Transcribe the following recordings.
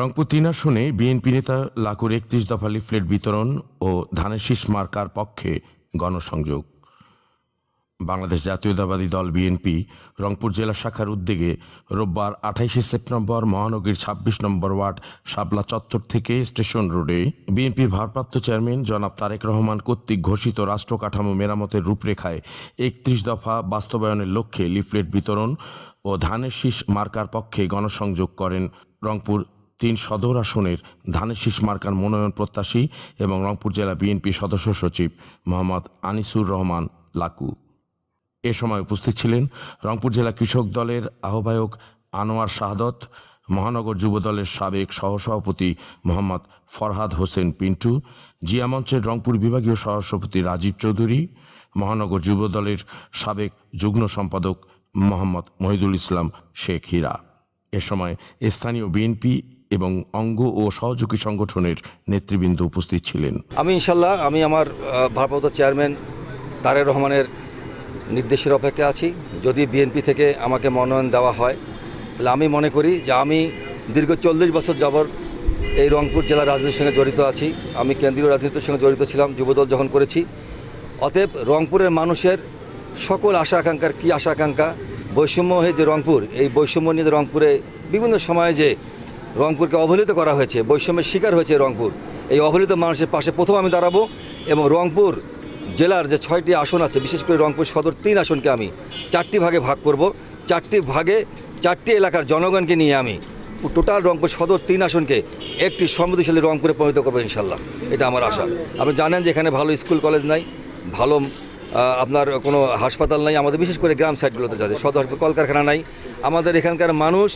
রংপুর ৩ আসনে বিএনপি নেতা লাকুর ৩১ দফা লিফলেট বিতরণ ও ধানের শীষ মার্কার পক্ষে গণসংযোগ। বাংলাদেশ জাতীয়তাবাদী দল বিএনপি রংপুর জেলা শাখার উদ্যোগে রোববার ২৮শে সেপ্টেম্বর মহানগরীর ২৬ নম্বর ওয়ার্ড শাপলা চত্বর থেকে স্টেশন রোডে বিএনপির ভারপ্রাপ্ত চেয়ারম্যান জনাব তারেক রহমান কর্তৃক ঘোষিত রাষ্ট্র কাঠামো মেরামতের রূপরেখায় ৩১ দফা বাস্তবায়নের লক্ষ্যে লিফলেট বিতরণ ও ধানের শীষ মার্কার পক্ষে গণসংযোগ করেন রংপুর ৩ সদর আসনের ধানের শীষ মার্কার মনোনয়ন প্রত্যাশী এবং রংপুর জেলা বিএনপি সদস্য সচিব মোহাম্মদ আনিসুর রহমান লাকু। এ সময় উপস্থিত ছিলেন রংপুর জেলা কৃষক দলের আহ্বায়ক আনোয়ার শাহাদত, মহানগর যুব দলের সাবেক সহসভাপতি মোহাম্মদ ফরহাদ হোসেন পিন্টু, জিয়া মঞ্চের রংপুর বিভাগীয় সহসভাপতি রাজীব চৌধুরী, মহানগর যুব দলের সাবেক যুগ্ম সম্পাদক মোহাম্মদ মহিদুল ইসলাম শেখ হীরা। এ সময় স্থানীয় বিএনপি এবং অঙ্গ ও সহযোগী সংগঠনের নেতৃবৃন্দ উপস্থিত ছিলেন। আমি আমার ভারপ্রাপ্ত চেয়ারম্যান তারেক রহমানের নির্দেশের অপেক্ষা আছি। যদি বিএনপি থেকে আমাকে মনোনয়ন দেওয়া হয় তাহলে আমি মনে করি যে আমি দীর্ঘ ৪০ বছর যাবৎ এই রংপুর জেলার রাজনীতির সঙ্গে জড়িত আছি। আমি কেন্দ্রীয় রাজনীতির সঙ্গে জড়িত ছিলাম, যুবদল যখন করেছি। অতএব রংপুরের মানুষের সকল আশা আকাঙ্ক্ষার কী আশা আকাঙ্ক্ষা, বৈষম্য হয়ে যে রংপুর, এই বৈষম্য নিয়ে রংপুরে বিভিন্ন সময়ে যে রংপুরকে অবহেলিত করা হয়েছে, বৈষম্যের শিকার হয়েছে রংপুর, এই অবহেলিত মানুষের পাশে প্রথম আমি দাঁড়াবো এবং রংপুর জেলার যে ৬টি আসন আছে, বিশেষ করে রংপুর সদর ৩ আসনকে আমি ৪টি ভাগে ভাগ করব। ৪টি ভাগে ৪টি এলাকার জনগণকে নিয়ে আমি টোটাল রংপুর সদর ৩ আসনকে একটি সমৃদ্ধশালী রংপুরে পরিণত করবো ইনশাল্লাহ। এটা আমার আশা। আপনি জানেন যে এখানে ভালো স্কুল কলেজ নাই, ভালো আপনার কোনো হাসপাতাল নাই, আমাদের বিশেষ করে গ্রাম সাইডগুলোতে যাদের সদর কলকারখানা নাই। আমাদের এখানকার মানুষ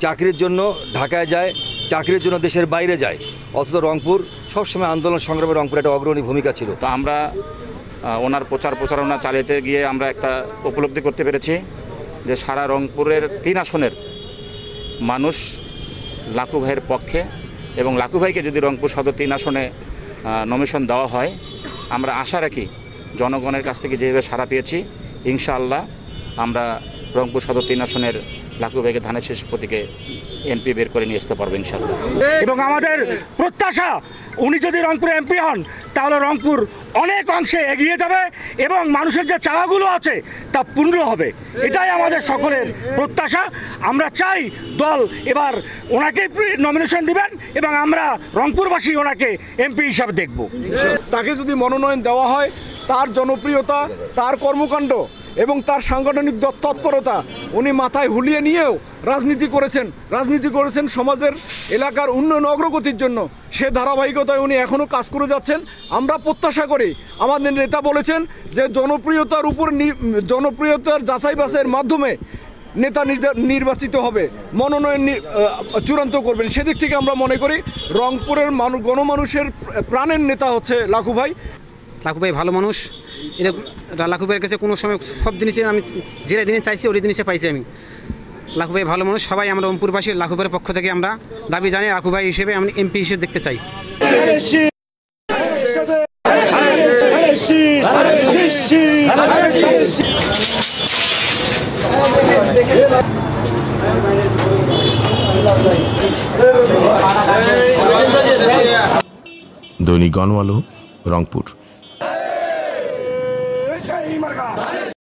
চাকরির জন্য ঢাকায় যায়, চাকরির জন্য দেশের বাইরে যায়, অথচ রংপুর সবসময় আন্দোলন সংগ্রামে রংপুর একটা অগ্রণী ভূমিকা ছিল। তো আমরা ওনার প্রচারণা চালাতে গিয়ে আমরা একটা উপলব্ধি করতে পেরেছি যে সারা রংপুরের ৩ আসনের মানুষ লাকু ভাইয়ের পক্ষে, এবং লাকু ভাইকে যদি রংপুর সদর ৩ আসনে নমিনেশন দেওয়া হয়, আমরা আশা রাখি জনগণের কাছ থেকে যেভাবে সাড়া পেয়েছি ইনশাআল্লাহ আমরা রংপুর সদর ৩ আসনের লাকু ভাইকে ধানের শীষ প্রতীকে এমপি বের করে নিয়ে আসতে পারবো ইনশাআল্লাহ। এবং আমাদের প্রত্যাশা উনি যদি রংপুরে এমপি হন তাহলে রংপুর অনেক অংশে এগিয়ে যাবে এবং মানুষের যে চাওয়াগুলো আছে তা পূর্ণ হবে। এটাই আমাদের সকলের প্রত্যাশা। আমরা চাই দল এবার ওনাকে নমিনেশন দিবেন এবং আমরা রংপুরবাসী ওনাকে এমপি হিসাবে দেখব। তাকে যদি মনোনয়ন দেওয়া হয়, তার জনপ্রিয়তা, তার কর্মকাণ্ড এবং তার সাংগঠনিক তৎপরতা, উনি মাথায় হুলিয়ে নিয়েও রাজনীতি করেছেন সমাজের এলাকার উন্নয়ন অগ্রগতির জন্য। সে ধারাবাহিকতায় উনি এখনও কাজ করে যাচ্ছেন। আমরা প্রত্যাশা করি, আমাদের নেতা বলেছেন যে জনপ্রিয়তার যাচাই বাছাইয়ের মাধ্যমে নেতা নির্বাচিত হবে, মনোনয়ন চূড়ান্ত করবেন। সেদিক থেকে আমরা মনে করি রংপুরের গণমানুষের প্রাণের নেতা হচ্ছে লাকু ভাই। লাকু ভাই ভালো মানুষ। এটা লাকু ভাইয়ের কাছে কোনো সময় সব জিনিসে আমি যে জিনিস চাইছি ওই জিনিসে পাইছি আমি। লাকু ভাই ভালো মানুষ। সবাই আমরা রংপুরবাসী লাকু ভাইয়ের পক্ষ থেকে আমরা দাবি জানাই লাকু ভাই হিসেবে আমি এমপি হিসেবে দেখতে চাই। দৈনিক গণআলো, রংপুর।